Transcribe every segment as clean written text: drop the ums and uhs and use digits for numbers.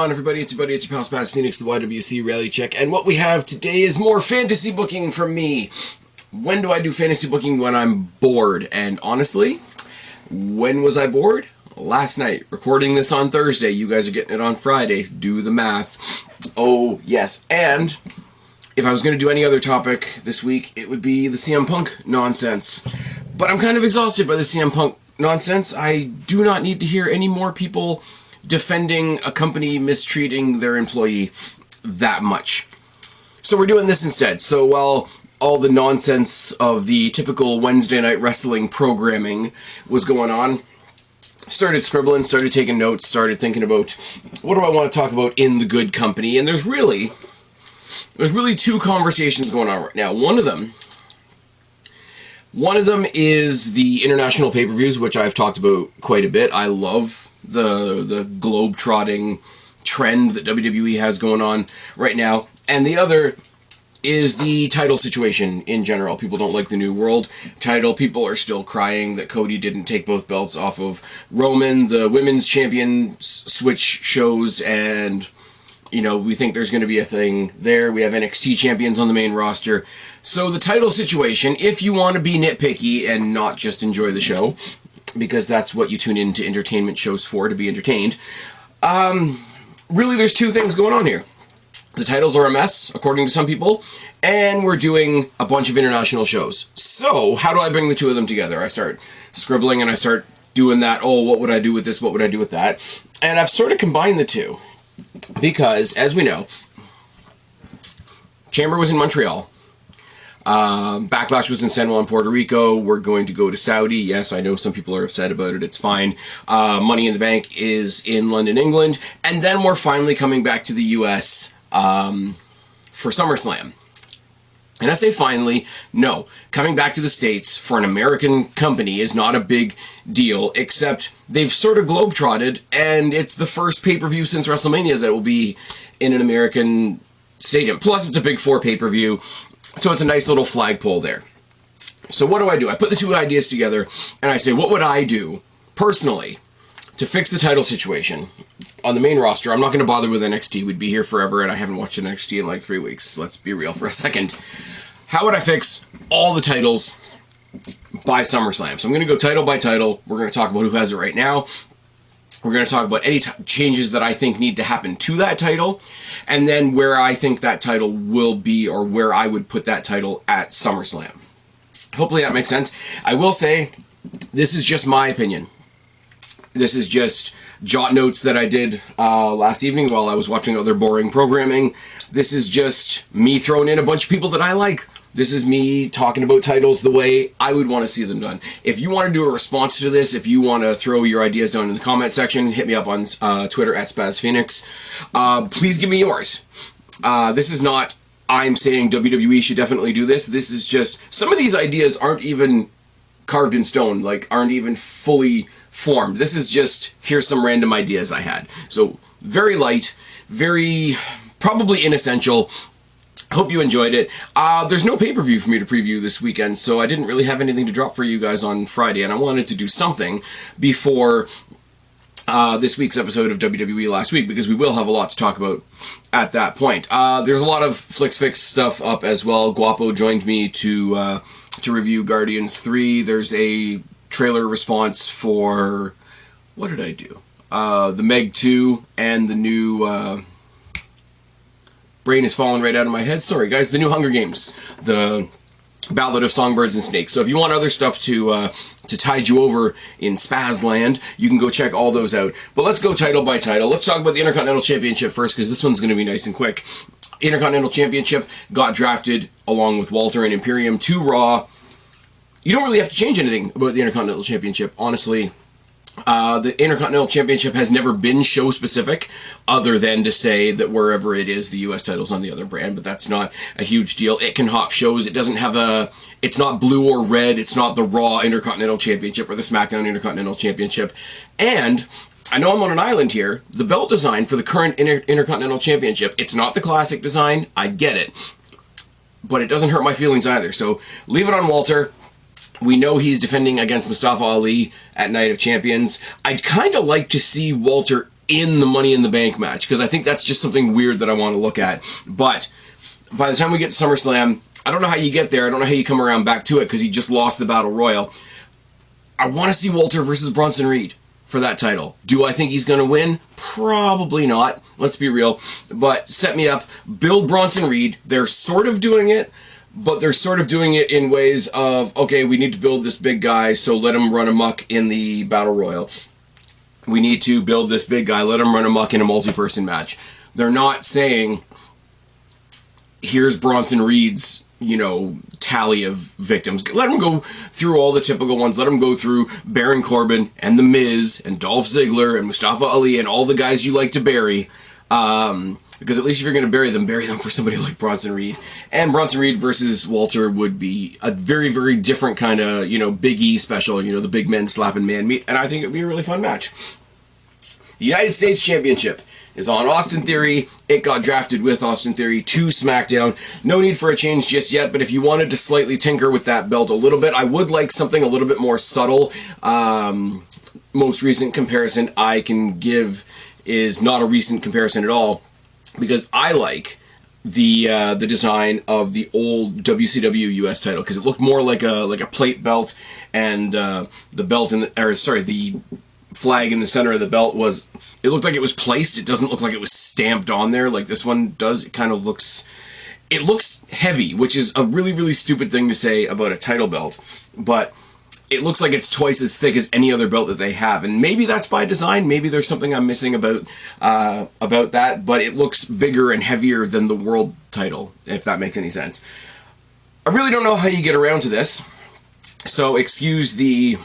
on, everybody? It's your buddy, it's your pal Spaz Phoenix, the YWC Reality Check, and what we have today is more fantasy booking from me. When do I do fantasy booking? When I'm bored. And honestly, when was I bored? Last night. Recording this on Thursday. You guys are getting it on Friday. Do the math. Oh, yes. And if I was going to do any other topic this week, it would be the CM Punk nonsense. But I'm kind of exhausted by the CM Punk nonsense. I do not need to hear any more people defending a company mistreating their employee that much. So we're doing this instead. So while all the nonsense of the typical Wednesday night wrestling programming was going on, started scribbling, started taking notes, started thinking about what do I want to talk about in the good company. And there's really two conversations going on right now. One of them is the international pay-per-views, which I've talked about quite a bit. I love the globe-trotting trend that WWE has going on right now. And the other is the title situation in general. People don't like the New World title. People are still crying that Cody didn't take both belts off of Roman. The women's champion switch shows, and you know, we think there's going to be a thing there. We have NXT champions on the main roster. So the title situation, if you want to be nitpicky and not just enjoy the show, because that's what you tune into entertainment shows for, to be entertained, really there's two things going on here. The titles are a mess, according to some people, and we're doing a bunch of international shows. So, how do I bring the two of them together? I start scribbling and I start doing that, oh, what would I do with this, what would I do with that? And I've sort of combined the two, because, as we know, Chamber was in Montreal. Backlash was in San Juan, Puerto Rico. We're going to go to Saudi. Yes, I know some people are upset about it. It's fine. Money in the Bank is in London, England. And then we're finally coming back to the US for SummerSlam. And I say finally, no. Coming back to the States for an American company is not a big deal, except they've sort of globetrotted, and it's the first pay-per-view since WrestleMania that will be in an American stadium. Plus, it's a Big Four pay-per-view, so it's a nice little flagpole there. So what do? I put the two ideas together, and I say, what would I do, personally, to fix the title situation on the main roster? I'm not going to bother with NXT. We'd be here forever, and I haven't watched NXT in like 3 weeks. Let's be real for a second. How would I fix all the titles by SummerSlam? So I'm going to go title by title. We're going to talk about who has it right now. We're going to talk about any changes that I think need to happen to that title, and then where I think that title will be, or where I would put that title at SummerSlam. Hopefully that makes sense. I will say, this is just my opinion. This is just jot notes that I did last evening while I was watching other boring programming. This is just me throwing in a bunch of people that I like. This is me talking about titles the way I would want to see them done. If you want to do a response to this, if you want to throw your ideas down in the comment section, hit me up on Twitter at SpazPhoenix. Please give me yours. This is not, I'm saying WWE should definitely do this. This is just, some of these ideas aren't even carved in stone, like aren't even fully formed. This is just, here's some random ideas I had. So, very light, very, probably inessential. Hope you enjoyed it. There's no pay-per-view for me to preview this weekend, so I didn't really have anything to drop for you guys on Friday, and I wanted to do something before this week's episode of WWE last week, because we will have a lot to talk about at that point. There's a lot of Flix Fix stuff up as well. Guapo joined me to review Guardians 3. There's a trailer response for, what did I do? The Meg 2 and the new, brain is falling right out of my head. Sorry guys, the new Hunger Games. The Ballad of Songbirds and Snakes. So if you want other stuff to tide you over in Spaz land, you can go check all those out. But let's go title by title. Let's talk about the Intercontinental Championship first, because this one's going to be nice and quick. Intercontinental Championship got drafted along with Walter and Imperium to Raw. You don't really have to change anything about the Intercontinental Championship, honestly. The Intercontinental Championship has never been show-specific, other than to say that wherever it is, the U.S. title's on the other brand, but that's not a huge deal. It can hop shows. It doesn't have it's not blue or red. It's not the Raw Intercontinental Championship or the SmackDown Intercontinental Championship. And I know I'm on an island here. The belt design for the current Intercontinental Championship, it's not the classic design. I get it. But it doesn't hurt my feelings either. So leave it on Walter. We know he's defending against Mustafa Ali at Night of Champions. I'd kind of like to see Walter in the Money in the Bank match, because I think that's just something weird that I want to look at. But by the time we get to SummerSlam, I don't know how you get there. I don't know how you come around back to it, because he just lost the Battle Royal. I want to see Walter versus Bronson Reed for that title. Do I think he's going to win? Probably not. Let's be real. But set me up. Build Bronson Reed. They're sort of doing it, but they're sort of doing it in ways of, okay, we need to build this big guy, so let him run amok in the Battle Royal. We need to build this big guy, let him run amok in a multi-person match. They're not saying, here's Bronson Reed's, tally of victims. Let him go through all the typical ones. Let him go through Baron Corbin and The Miz and Dolph Ziggler and Mustafa Ali and all the guys you like to bury. Because at least if you're going to bury them for somebody like Bronson Reed. And Bronson Reed versus Walter would be a very, very different kind of, Big E special, the big men slapping man meat. And I think it would be a really fun match. The United States Championship is on Austin Theory. It got drafted with Austin Theory to SmackDown. No need for a change just yet, but if you wanted to slightly tinker with that belt a little bit, I would like something a little bit more subtle. Most recent comparison I can give is not a recent comparison at all, because I like the design of the old WCW US title, because it looked more like a plate belt, and the belt the flag in the center of the belt it looked like it was placed. It doesn't look like it was stamped on there like this one does. It kind of looks heavy, which is a really, really stupid thing to say about a title belt, but it looks like it's twice as thick as any other belt that they have, and maybe that's by design. Maybe there's something I'm missing about that, but it looks bigger and heavier than the world title, if that makes any sense. I really don't know how you get around to this, so excuse the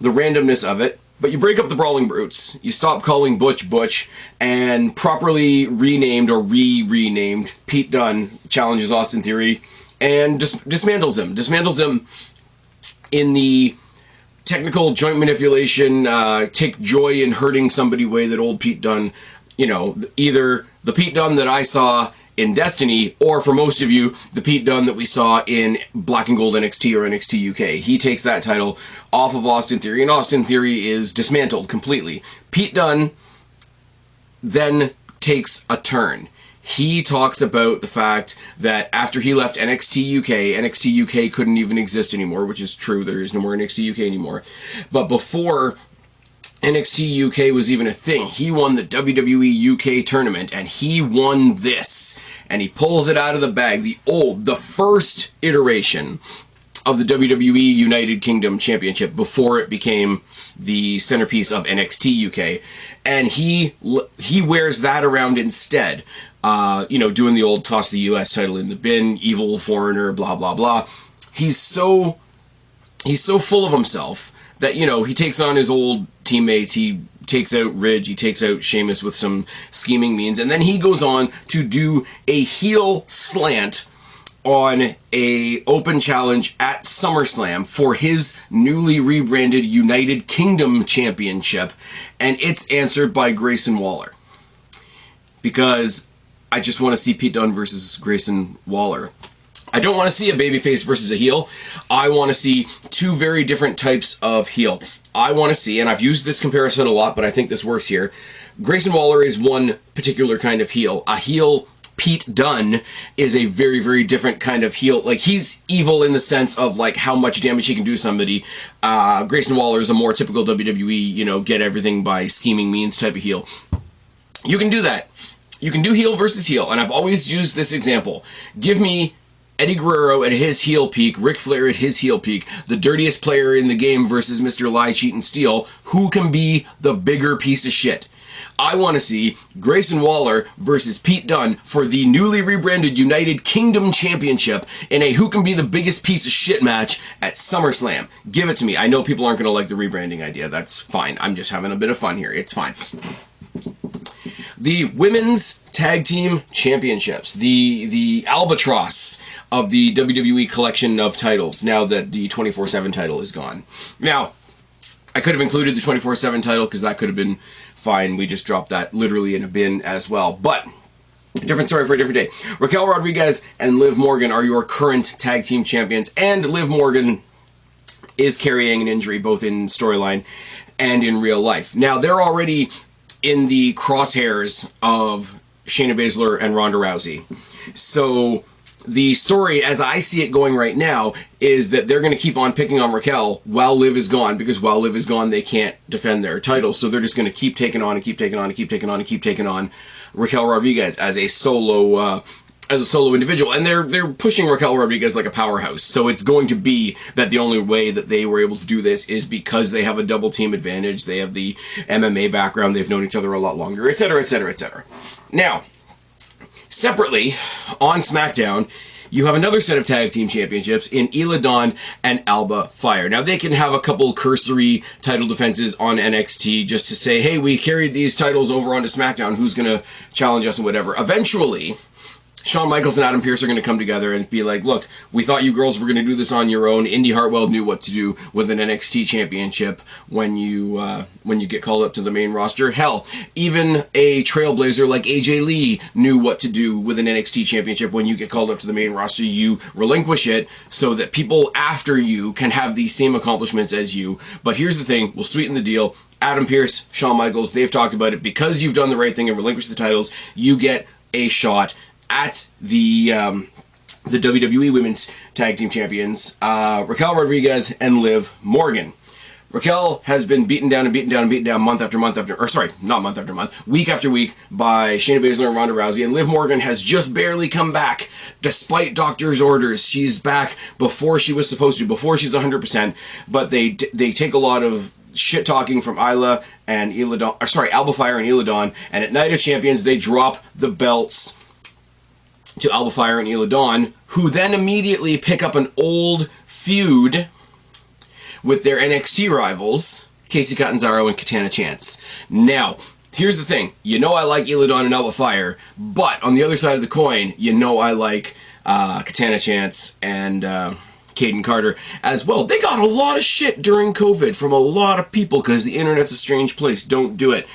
randomness of it, but you break up the Brawling Brutes. You stop calling Butch Butch, and properly renamed or re-renamed Pete Dunne challenges Austin Theory and dismantles him. Dismantles him in the technical joint manipulation, take joy in hurting somebody way that old Pete Dunne, either the Pete Dunne that I saw in Destiny, or for most of you, the Pete Dunne that we saw in Black and Gold NXT or NXT UK. He takes that title off of Austin Theory, and Austin Theory is dismantled completely. Pete Dunne then takes a turn. He talks about the fact that after he left NXT UK couldn't even exist anymore, which is true. There is no more NXT UK anymore. But before NXT UK was even a thing, he won the WWE UK tournament, and he won this. And he pulls it out of the bag, the first iteration of the WWE United Kingdom Championship before it became the centerpiece of NXT UK. And he wears that around instead. Doing the old toss the US title in the bin, evil foreigner, blah, blah, blah. He's so full of himself that, he takes on his old teammates, he takes out Ridge, he takes out Sheamus with some scheming means, and then he goes on to do a heel slant on a open challenge at SummerSlam for his newly rebranded United Kingdom Championship, and it's answered by Grayson Waller. Because I just want to see Pete Dunne versus Grayson Waller. I don't want to see a babyface versus a heel. I want to see two very different types of heel. I want to see, and I've used this comparison a lot, but I think this works here. Grayson Waller is one particular kind of heel. A heel Pete Dunne is a very, very different kind of heel. Like, he's evil in the sense of, like, how much damage he can do to somebody. Grayson Waller is a more typical WWE, get everything by scheming means type of heel. You can do that. You can do heel versus heel, and I've always used this example. Give me Eddie Guerrero at his heel peak, Ric Flair at his heel peak, the dirtiest player in the game versus Mr. Lie, Cheat, and Steal. Who can be the bigger piece of shit? I want to see Grayson Waller versus Pete Dunne for the newly rebranded United Kingdom Championship in a who can be the biggest piece of shit match at SummerSlam. Give it to me. I know people aren't going to like the rebranding idea. That's fine. I'm just having a bit of fun here. It's fine. The Women's Tag Team Championships, the albatross of the WWE collection of titles, now that the 24/7 title is gone. Now, I could have included the 24/7 title because that could have been fine. We just dropped that literally in a bin as well. But, different story for a different day. Raquel Rodriguez and Liv Morgan are your current tag team champions, and Liv Morgan is carrying an injury both in storyline and in real life. Now, they're already in the crosshairs of Shayna Baszler and Ronda Rousey. So the story, as I see it going right now, is that they're going to keep on picking on Raquel while Liv is gone, because while Liv is gone, they can't defend their titles. So they're just going to keep taking on and keep taking on and keep taking on and keep taking on Raquel Rodriguez as a solo individual, and they're pushing Raquel Rodriguez like a powerhouse. So it's going to be that the only way that they were able to do this is because they have a double team advantage. They have the MMA background. They've known each other a lot longer, etc., etc., etc. Now, separately on SmackDown, you have another set of tag team championships in Isla Dawn and Alba Fire. Now, they can have a couple cursory title defenses on NXT just to say, hey, we carried these titles over onto SmackDown. Who's going to challenge us and whatever. Eventually, Shawn Michaels and Adam Pearce are going to come together and be like, look, we thought you girls were going to do this on your own. Indy Hartwell knew what to do with an NXT championship when you get called up to the main roster. Hell, even a trailblazer like AJ Lee knew what to do with an NXT championship. When you get called up to the main roster, you relinquish it so that people after you can have the same accomplishments as you. But here's the thing, we'll sweeten the deal. Adam Pearce, Shawn Michaels, they've talked about it. Because you've done the right thing and relinquished the titles, you get a shot at the WWE Women's Tag Team Champions, Raquel Rodriguez and Liv Morgan. Raquel has been beaten down and beaten down and beaten down month after month after, or sorry, not month after month, week after week by Shayna Baszler and Ronda Rousey, and Liv Morgan has just barely come back despite doctor's orders. She's back before she was supposed to, before she's 100%, but they take a lot of shit talking from Alba Fire and Isla Dawn, and at Night of Champions they drop the belts to Alba Fire and Isla Dawn, who then immediately pick up an old feud with their NXT rivals, Kacy Catanzaro and Katana Chance. Now, here's the thing. You know I like Isla Dawn and Alba Fire, but on the other side of the coin, you know I like Katana Chance and Caden Carter as well. They got a lot of shit during COVID from a lot of people because the internet's a strange place. Don't do it.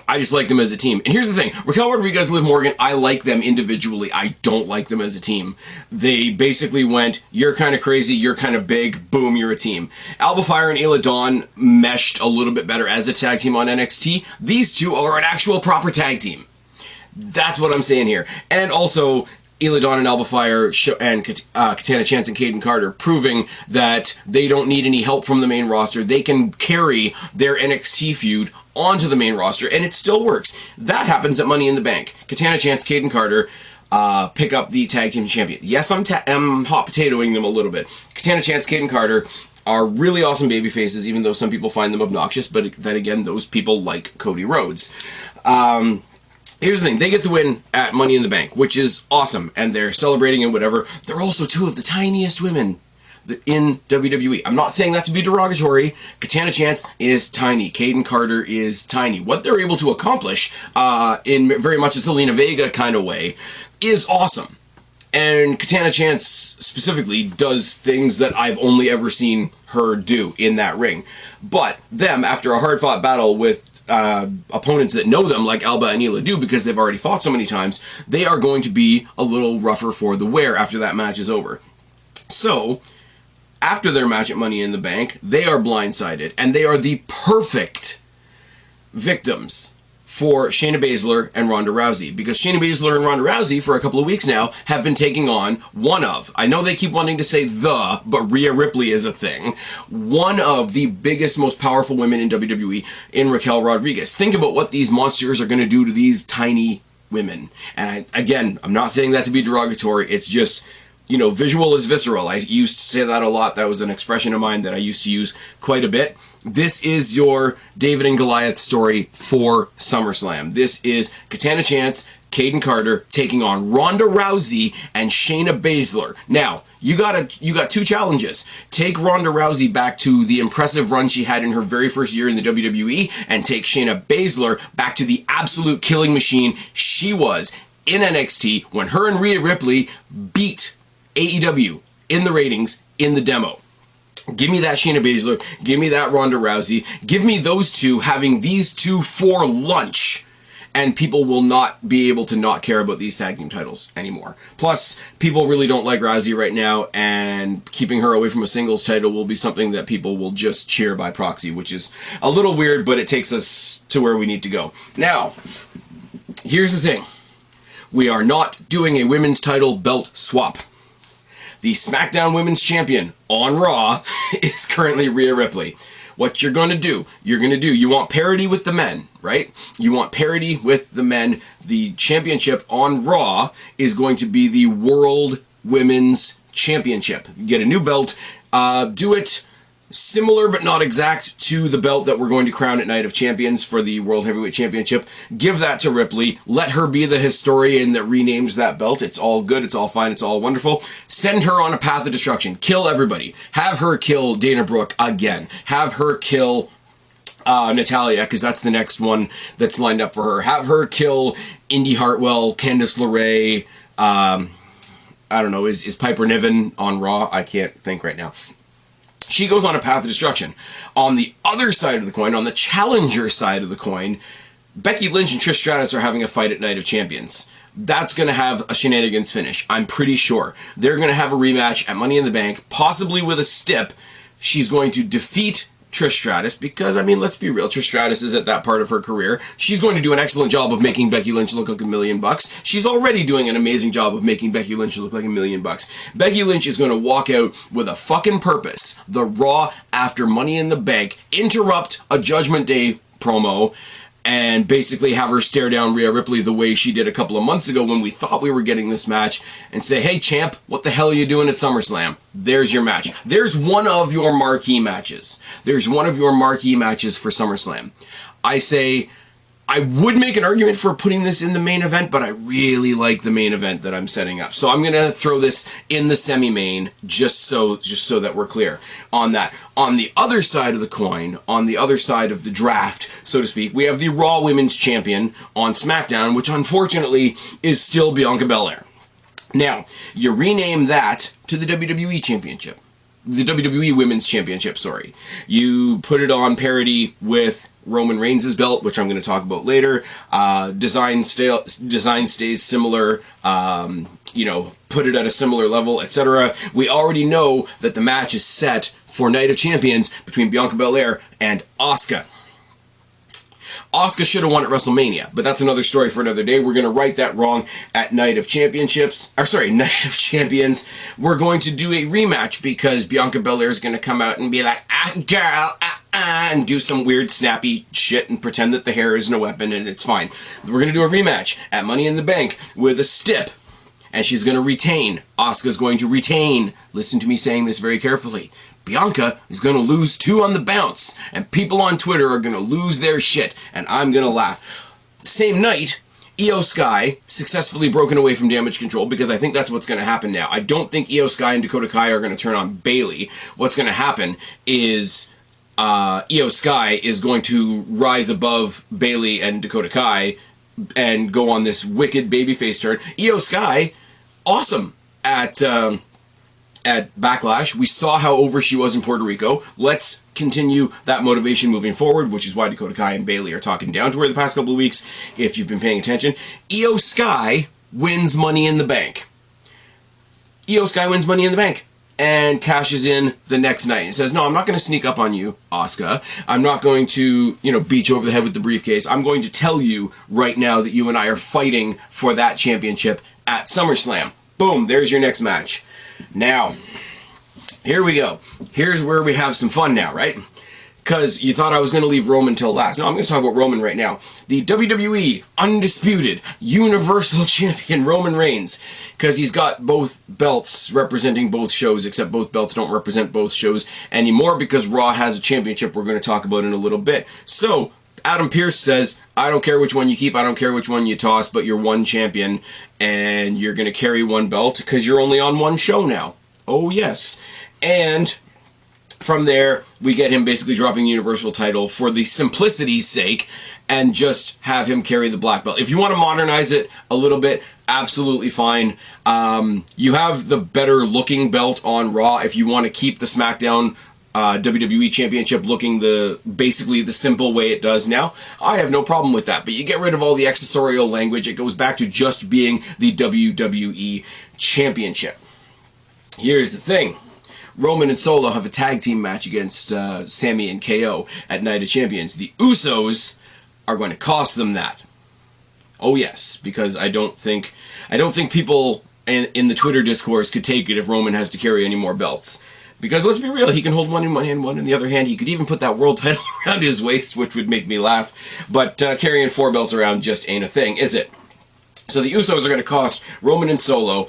I just like them as a team. And here's the thing. Raquel Rodriguez, Liv Morgan, I like them individually. I don't like them as a team. They basically went, you're kind of crazy, you're kind of big, boom, you're a team. Alba Fire and Isla Dawn meshed a little bit better as a tag team on NXT. These two are an actual proper tag team. That's what I'm saying here. And also, Isla Dawn and Alba Fire and Katana Chance and Caden Carter proving that they don't need any help from the main roster. They can carry their NXT feud onto the main roster, and it still works. That happens at Money in the Bank. Katana Chance, Caden Carter pick up the tag team champion. Yes, I'm hot potatoing them a little bit. Katana Chance, Caden Carter are really awesome baby faces, even though some people find them obnoxious, but then again, those people like Cody Rhodes. Here's the thing, they get the win at Money in the Bank, which is awesome, and they're celebrating and whatever. They're also two of the tiniest women in WWE. I'm not saying that to be derogatory. Katana Chance is tiny. Caden Carter is tiny. What they're able to accomplish, in very much a Zelina Vega kind of way, is awesome. And Katana Chance specifically does things that I've only ever seen her do in that ring. But them, after a hard-fought battle with opponents that know them like Alba and Isla do because they've already fought so many times, they are going to be a little rougher for the wear after that match is over. So, after their match at Money in the Bank, they are blindsided, and they are the perfect victims for Shayna Baszler and Ronda Rousey, because Shayna Baszler and Ronda Rousey for a couple of weeks now have been taking on one of, I know they keep wanting to say the, but Rhea Ripley is a thing, one of the biggest, most powerful women in WWE in Raquel Rodriguez. Think about what these monsters are going to do to these tiny women. And I'm not saying that to be derogatory, it's just, you know, visual is visceral. I used to say that a lot. That was an expression of mine that I used to use quite a bit. This is your David and Goliath story for SummerSlam. This is Katana Chance, Caden Carter taking on Ronda Rousey and Shayna Baszler. Now, you got two challenges. Take Ronda Rousey back to the impressive run she had in her very first year in the WWE, and take Shayna Baszler back to the absolute killing machine she was in NXT when her and Rhea Ripley beat AEW in the ratings in the demo. Give me that Shayna Baszler, give me that Ronda Rousey, give me those two having these two for lunch, and people will not be able to not care about these tag team titles anymore. Plus, people really don't like Rousey right now, and keeping her away from a singles title will be something that people will just cheer by proxy, which is a little weird, but it takes us to where we need to go. Now, here's the thing. We are not doing a women's title belt swap. The SmackDown Women's Champion on Raw is currently Rhea Ripley. What you're going to do, you want parity with the men, right? You want parity with the men. The championship on Raw is going to be the World Women's Championship. Get a new belt, do it similar but not exact to the belt that we're going to crown at Night of Champions for the World Heavyweight Championship. Give that to Ripley. Let her be the historian that renames that belt. It's all good. It's all fine. It's all wonderful. Send her on a path of destruction. Kill everybody. Have her kill Dana Brooke again. Have her kill Natalia, because that's the next one that's lined up for her. Have her kill Indy Hartwell, Candice LeRae. I don't know. Is Piper Niven on Raw? I can't think right now. She goes on a path of destruction. On the other side of the coin, on the challenger side of the coin, Becky Lynch and Trish Stratus are having a fight at Night of Champions. That's going to have a shenanigans finish. I'm pretty sure. They're going to have a rematch at Money in the Bank, possibly with a stip. She's going to defeat Trish Stratus because, I mean, let's be real. Trish Stratus is at that part of her career. She's going to do an excellent job of making Becky Lynch look like $1 million. She's already doing an amazing job of making Becky Lynch look like $1 million. Becky Lynch is going to walk out with a fucking purpose. The Raw after Money in the Bank, interrupt a Judgment Day promo, and basically have her stare down Rhea Ripley the way she did a couple of months ago when we thought we were getting this match, and say, hey champ, what the hell are you doing at SummerSlam? There's your match. There's one of your marquee matches. There's one of your marquee matches for SummerSlam. I say, I would make an argument for putting this in the main event, but I really like the main event that I'm setting up. So I'm going to throw this in the semi-main just so that we're clear on that. On the other side of the coin, on the other side of the draft, so to speak, we have the Raw Women's Champion on SmackDown, which unfortunately is still Bianca Belair. Now, you rename that to the WWE Championship. The WWE Women's Championship, sorry. You put it on parity with Roman Reigns' belt, which I'm going to talk about later. Design stays similar. Put it at a similar level, etc. We already know that the match is set for Night of Champions between Bianca Belair and Asuka. Asuka should have won at WrestleMania, but that's another story for another day. We're going to right that wrong at Night of Champions. We're going to do a rematch because Bianca Belair is going to come out and be like, girl, and do some weird snappy shit and pretend that the hair isn't a weapon and it's fine. We're going to do a rematch at Money in the Bank with a stip, and she's going to retain. Asuka's going to retain. Listen to me saying this very carefully. Bianca is going to lose 2 on the bounce, and people on Twitter are going to lose their shit, and I'm going to laugh. Same night, Io Sky successfully broken away from Damage Control, because I think that's what's going to happen now. I don't think Io Sky and Dakota Kai are going to turn on Bayley. What's going to happen is Io Sky is going to rise above Bayley and Dakota Kai and go on this wicked babyface turn. Io Sky, awesome at Backlash. We saw how over she was in Puerto Rico. Let's continue that motivation moving forward, which is why Dakota Kai and Bayley are talking down to her the past couple of weeks, if you've been paying attention. Io Sky wins Money in the Bank. Io Sky wins Money in the Bank and cashes in the next night and says, no, I'm not going to sneak up on you, Asuka. I'm not going to, beat you over the head with the briefcase. I'm going to tell you right now that you and I are fighting for that championship at SummerSlam. Boom, there's your next match. Now, here we go. Here's where we have some fun now, right? Because you thought I was going to leave Roman till last. No, I'm going to talk about Roman right now. The WWE Undisputed Universal Champion Roman Reigns. Because he's got both belts representing both shows, except both belts don't represent both shows anymore because Raw has a championship we're going to talk about in a little bit. So, Adam Pearce says, I don't care which one you keep, I don't care which one you toss, but you're one champion, and you're going to carry one belt because you're only on one show now. Oh, yes. And from there, we get him basically dropping the Universal title for the simplicity's sake and just have him carry the black belt. If you want to modernize it a little bit, absolutely fine. You have the better looking belt on Raw. If you want to keep the SmackDown WWE Championship looking basically the simple way it does now, I have no problem with that. But you get rid of all the accessorial language. It goes back to just being the WWE Championship. Here's the thing. Roman and Solo have a tag team match against Sami and KO at Night of Champions. The Usos are going to cost them that. Oh yes, because I don't think people in the Twitter discourse could take it if Roman has to carry any more belts. Because let's be real, he can hold one in one hand, one in the other hand. He could even put that world title around his waist, which would make me laugh. But carrying 4 belts around just ain't a thing, is it? So the Usos are going to cost Roman and Solo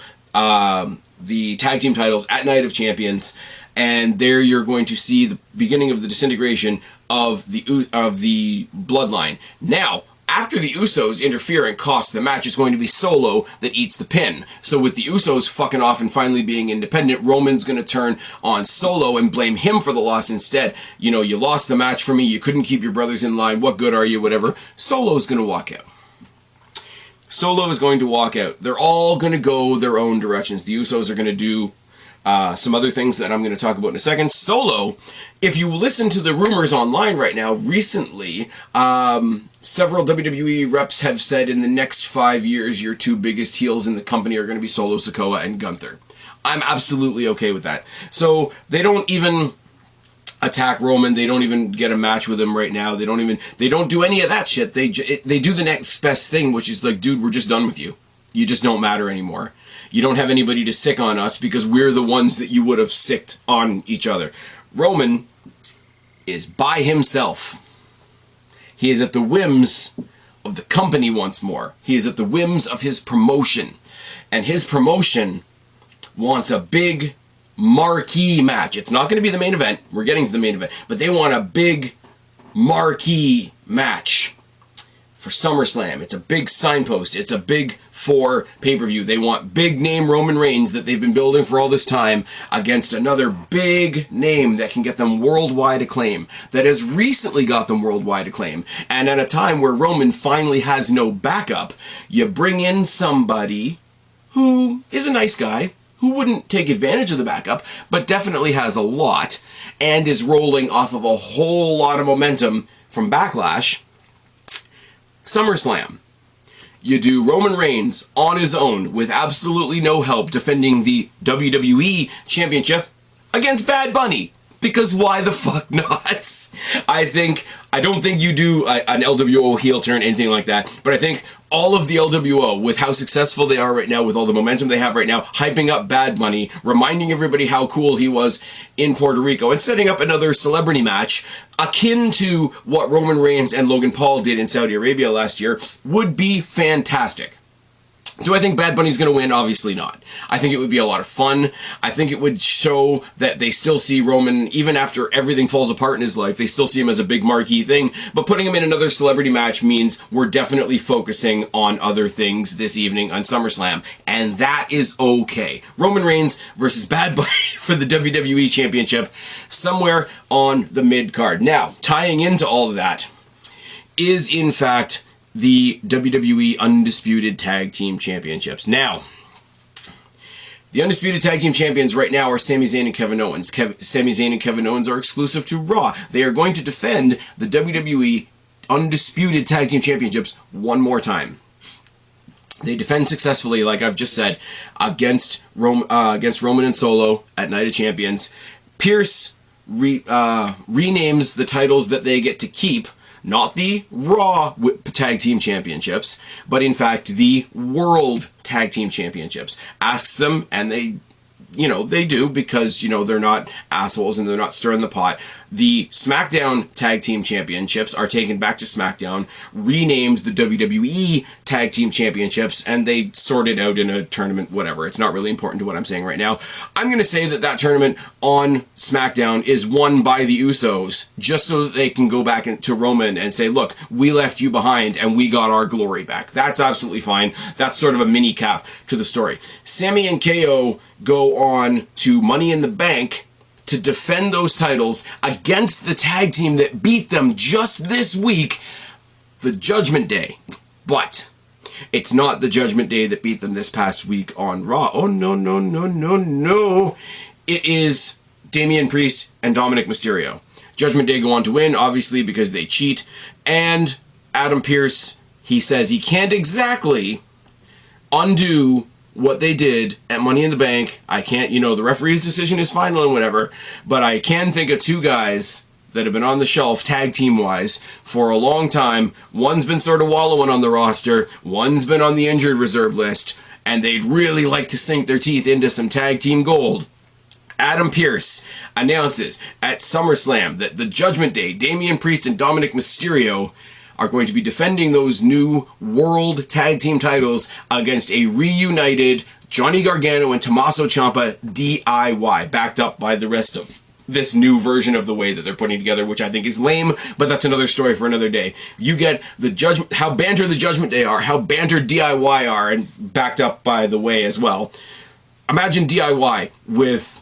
the tag team titles at Night of Champions, and there you're going to see the beginning of the disintegration of the bloodline. Now, after the Usos interfere and cost the match, it's going to be Solo that eats the pin. So with the Usos fucking off and finally being independent, Roman's going to turn on Solo and blame him for the loss instead. You know, you lost the match for me, you couldn't keep your brothers in line, what good are you, whatever. Solo's going to walk out. Solo is going to walk out. They're all going to go their own directions. The Usos are going to do some other things that I'm going to talk about in a second. Solo, if you listen to the rumors online right now, recently, several WWE reps have said in the next 5 years, your 2 biggest heels in the company are going to be Solo Sikoa and Gunther. I'm absolutely okay with that. So they don't even attack Roman. They don't even get a match with him right now. They don't do any of that shit. They do the next best thing, which is like, dude, we're just done with you. You just don't matter anymore. You don't have anybody to sick on us because we're the ones that you would have sicked on each other. Roman is by himself. He is at the whims of the company once more. He is at the whims of his promotion. And his promotion wants a big marquee match. It's not going to be the main event. We're getting to the main event. But they want a big marquee match for SummerSlam. It's a big signpost. It's a big 4 pay-per-view. They want big name Roman Reigns that they've been building for all this time against another big name that can get them worldwide acclaim, that has recently got them worldwide acclaim. And at a time where Roman finally has no backup, you bring in somebody who is a nice guy, who wouldn't take advantage of the backup, but definitely has a lot, and is rolling off of a whole lot of momentum from Backlash. SummerSlam. You do Roman Reigns on his own with absolutely no help defending the WWE Championship against Bad Bunny. Because why the fuck not? I don't think you do an LWO heel turn, anything like that, but I think all of the LWO, with how successful they are right now, with all the momentum they have right now, hyping up Bad Bunny, reminding everybody how cool he was in Puerto Rico, and setting up another celebrity match akin to what Roman Reigns and Logan Paul did in Saudi Arabia last year, would be fantastic. Do I think Bad Bunny's going to win? Obviously not. I think it would be a lot of fun. I think it would show that they still see Roman, even after everything falls apart in his life, they still see him as a big marquee thing. But putting him in another celebrity match means we're definitely focusing on other things this evening on SummerSlam. And that is okay. Roman Reigns versus Bad Bunny for the WWE Championship somewhere on the mid-card. Now, tying into all of that is, in fact, the WWE Undisputed Tag Team Championships. Now, the Undisputed Tag Team Champions right now are Sami Zayn and Kevin Owens. Sami Zayn and Kevin Owens are exclusive to Raw. They are going to defend the WWE Undisputed Tag Team Championships one more time. They defend successfully, like I've just said, against Roman and Solo at Night of Champions. Pierce renames the titles that they get to keep, not the Raw Tag Team Championships, but in fact the World Tag Team Championships. Asks them, and they do, because, they're not assholes and they're not stirring the pot. The SmackDown Tag Team Championships are taken back to SmackDown, renamed the WWE Tag Team Championships, and they sort it out in a tournament, whatever. It's not really important to what I'm saying right now. I'm going to say that tournament on SmackDown is won by the Usos, just so that they can go back to Roman and say, look, we left you behind and we got our glory back. That's absolutely fine. That's sort of a mini cap to the story. Sami and KO go on to Money in the Bank to defend those titles against the tag team that beat them just this week, the Judgment Day. But it's not the Judgment Day that beat them this past week on Raw. Oh, no, no, no, no, no. It is Damian Priest and Dominic Mysterio. Judgment Day go on to win, obviously, because they cheat. And Adam Pearce, he says he can't exactly undo what they did at Money in the Bank. I can't, the referee's decision is final and whatever, but I can think of two guys that have been on the shelf, tag team-wise, for a long time. One's been sort of wallowing on the roster, one's been on the injured reserve list, and they'd really like to sink their teeth into some tag team gold. Adam Pearce announces at SummerSlam that the Judgment Day, Damian Priest and Dominic Mysterio, are going to be defending those new World Tag Team titles against a reunited Johnny Gargano and Tommaso Ciampa DIY, backed up by the rest of this new version of the way that they're putting together, which I think is lame, but that's another story for another day. You get the Judgment, how banter the Judgment Day are, how banter DIY are, and backed up by the way as well. Imagine DIY with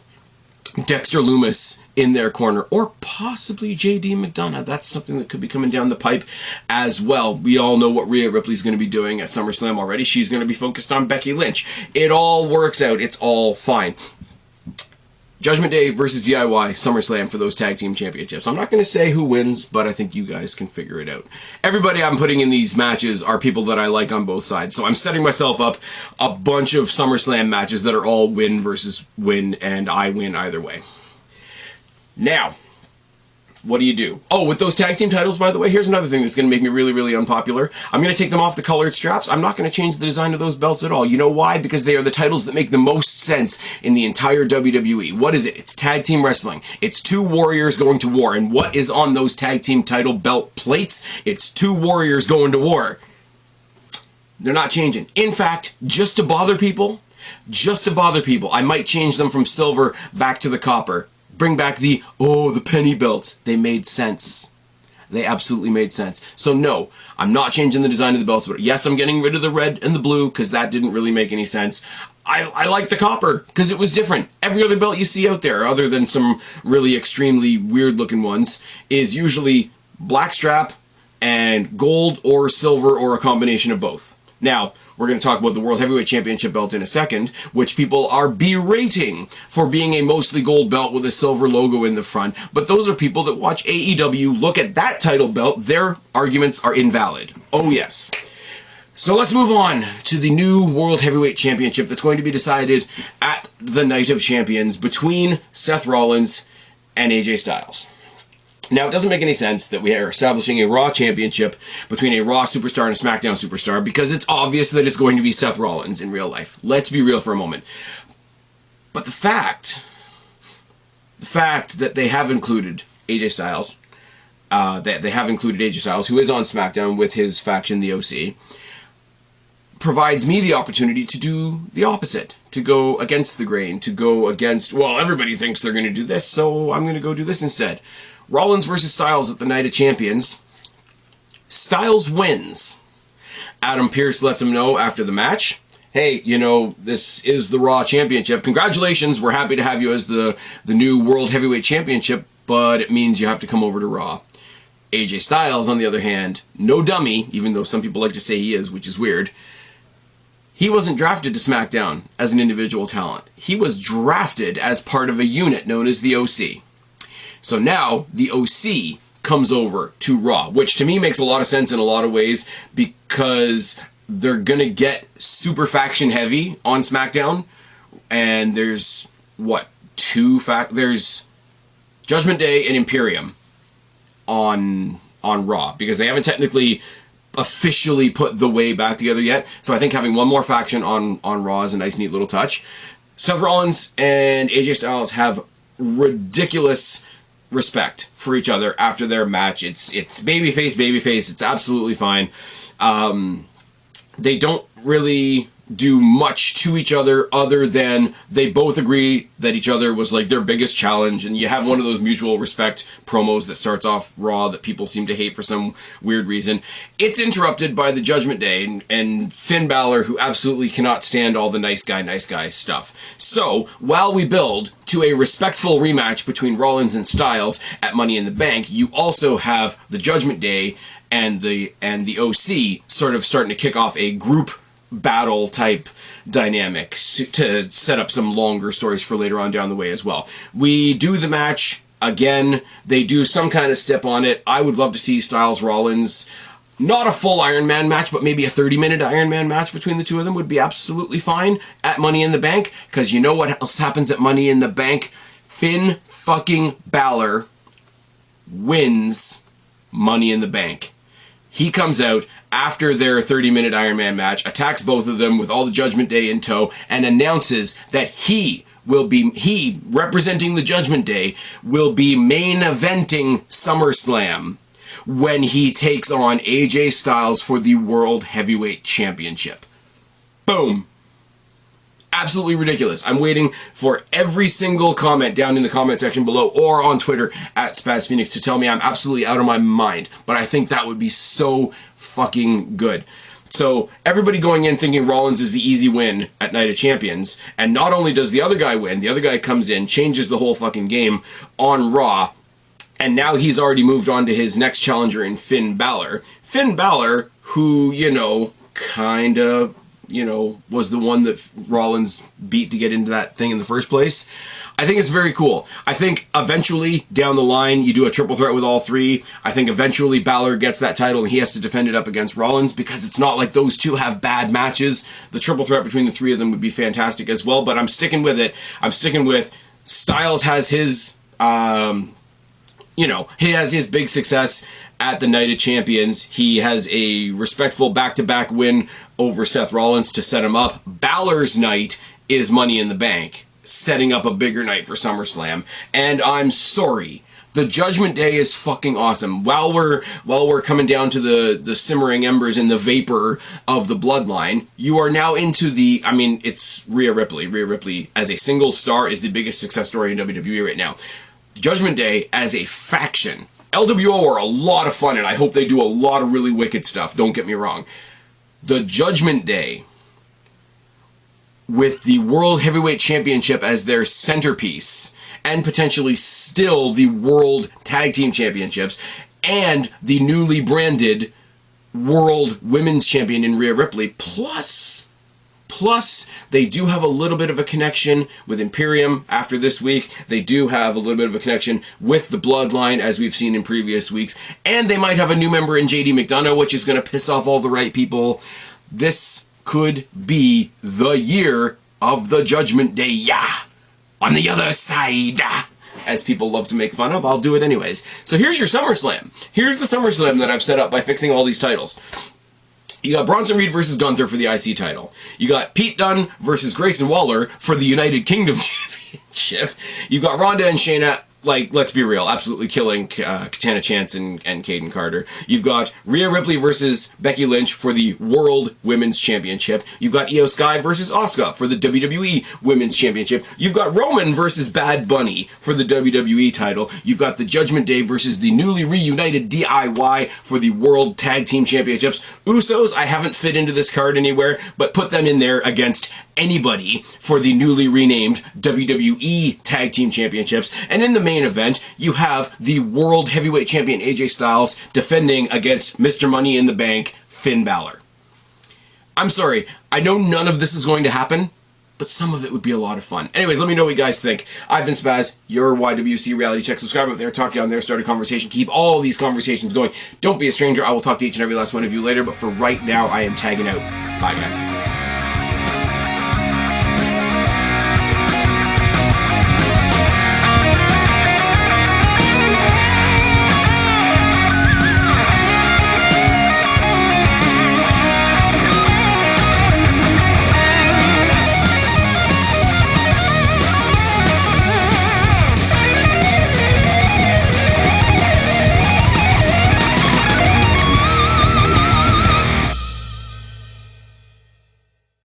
Dexter Lumis in their corner, or possibly JD McDonough. That's something that could be coming down the pipe as well. We all know what Rhea Ripley's going to be doing at SummerSlam already. She's going to be focused on Becky Lynch. It all works out. It's all fine. Judgment Day versus DIY, SummerSlam for those tag team championships. I'm not going to say who wins, but I think you guys can figure it out. Everybody I'm putting in these matches are people that I like on both sides. So I'm setting myself up a bunch of SummerSlam matches that are all win versus win, and I win either way. Now, what do you do? Oh, with those tag team titles, by the way, here's another thing that's going to make me really, really unpopular. I'm going to take them off the colored straps. I'm not going to change the design of those belts at all. You know why? Because they are the titles that make the most sense in the entire WWE. What is it? It's tag team wrestling. It's two warriors going to war. And what is on those tag team title belt plates? It's two warriors going to war. They're not changing. In fact, just to bother people, I might change them from silver back to the copper. Bring back the penny belts. They made sense. They absolutely made sense. So no, I'm not changing the design of the belts, but yes, I'm getting rid of the red and the blue because that didn't really make any sense. I like the copper because it was different. Every other belt you see out there, other than some really extremely weird looking ones, is usually black strap and gold or silver or a combination of both. Now, we're going to talk about the World Heavyweight Championship belt in a second, which people are berating for being a mostly gold belt with a silver logo in the front. But those are people that watch AEW, look at that title belt, their arguments are invalid. Oh yes. So let's move on to the new World Heavyweight Championship that's going to be decided at the Night of Champions between Seth Rollins and AJ Styles. Now, it doesn't make any sense that we are establishing a Raw Championship between a Raw superstar and a SmackDown superstar because it's obvious that it's going to be Seth Rollins in real life. Let's be real for a moment. But the fact that they have included AJ Styles, who is on SmackDown with his faction, the OC, provides me the opportunity to do the opposite, to go against the grain, to go against, well, everybody thinks they're going to do this, so I'm going to go do this instead. Rollins versus Styles at the Night of Champions. Styles wins. Adam Pearce lets him know after the match, hey, this is the Raw Championship. Congratulations, we're happy to have you as the new World Heavyweight Championship, but it means you have to come over to Raw. AJ Styles, on the other hand, no dummy, even though some people like to say he is, which is weird, he wasn't drafted to SmackDown as an individual talent. He was drafted as part of a unit known as the OC. So now, the OC comes over to Raw, which to me makes a lot of sense in a lot of ways because they're going to get super faction heavy on SmackDown. And there's, there's Judgment Day and Imperium on Raw because they haven't technically officially put the way back together yet. So I think having one more faction on Raw is a nice, neat little touch. Seth Rollins and AJ Styles have ridiculous respect for each other after their match. It's babyface. It's absolutely fine. They don't really do much to each other than they both agree that each other was like their biggest challenge, and you have one of those mutual respect promos that starts off Raw that people seem to hate for some weird reason. It's interrupted by the Judgment Day and Finn Balor, who absolutely cannot stand all the nice guy stuff. So, while we build to a respectful rematch between Rollins and Styles at Money in the Bank, you also have the Judgment Day and the OC sort of starting to kick off a group battle type dynamic to set up some longer stories for later on down the way as well. We do the match again. They do some kind of step on it. I would love to see Styles Rollins, not a full Iron Man match, but maybe a 30-minute Iron Man match between the two of them would be absolutely fine at Money in the Bank, because you know what else happens at Money in the Bank? Finn fucking Balor wins Money in the Bank. He comes out after their 30-minute Iron Man match, attacks both of them with all the Judgment Day in tow, and announces that he, representing the Judgment Day, will be main eventing SummerSlam when he takes on AJ Styles for the World Heavyweight Championship. Boom. Absolutely ridiculous. I'm waiting for every single comment down in the comment section below or on Twitter at Spaz Phoenix to tell me I'm absolutely out of my mind. But I think that would be so fucking good. So everybody going in thinking Rollins is the easy win at Night of Champions, and not only does the other guy win, the other guy comes in, changes the whole fucking game on Raw, and now he's already moved on to his next challenger in Finn Balor. Finn Balor, who, kind of, was the one that Rollins beat to get into that thing in the first place. I think it's very cool. I think eventually, down the line, you do a triple threat with all three. I think eventually Balor gets that title and he has to defend it up against Rollins, because it's not like those two have bad matches. The triple threat between the three of them would be fantastic as well, but I'm sticking with it. I'm sticking with Styles has his, he has his big success at the Night of Champions. He has a respectful back-to-back win over Seth Rollins to set him up. Balor's night is Money in the Bank, setting up a bigger night for SummerSlam. And I'm sorry, the Judgment Day is fucking awesome. While we're coming down to the simmering embers and the vapor of the bloodline, you are now into it's Rhea Ripley. Rhea Ripley as a single star is the biggest success story in WWE right now. Judgment Day as a faction. LWO are a lot of fun, and I hope they do a lot of really wicked stuff, don't get me wrong. The Judgment Day, with the World Heavyweight Championship as their centerpiece, and potentially still the World Tag Team Championships, and the newly branded World Women's Champion in Rhea Ripley, plus they do have a little bit of a connection with Imperium after this week. They do have a little bit of a connection with the Bloodline, as we've seen in previous weeks. And they might have a new member in JD McDonough, which is going to piss off all the right people. This could be the year of the Judgment Day. Yeah, on the other side, as people love to make fun of. I'll do it anyways. So here's your SummerSlam. Here's the SummerSlam that I've set up by fixing all these titles. You got Bronson Reed versus Gunther for the IC title. You got Pete Dunne versus Grayson Waller for the United Kingdom Championship. You've got Ronda and Shayna, let's be real, absolutely killing Katana Chance and Caden Carter. You've got Rhea Ripley versus Becky Lynch for the World Women's Championship. You've got Io Sky versus Asuka for the WWE Women's Championship. You've got Roman versus Bad Bunny for the WWE title. You've got the Judgment Day versus the newly reunited DIY for the World Tag Team Championships. Usos, I haven't fit into this card anywhere, but put them in there against anybody for the newly renamed WWE Tag Team Championships. And in the main event, you have the World Heavyweight Champion AJ Styles defending against Mr. Money in the Bank, Finn Balor. I'm sorry, I know none of this is going to happen, but some of it would be a lot of fun. Anyways, let me know what you guys think. I've been Spaz, your YWC Reality Check. Subscribe up there, talk to you on there, start a conversation, keep all these conversations going. Don't be a stranger. I will talk to each and every last one of you later, but for right now, I am tagging out. Bye, guys.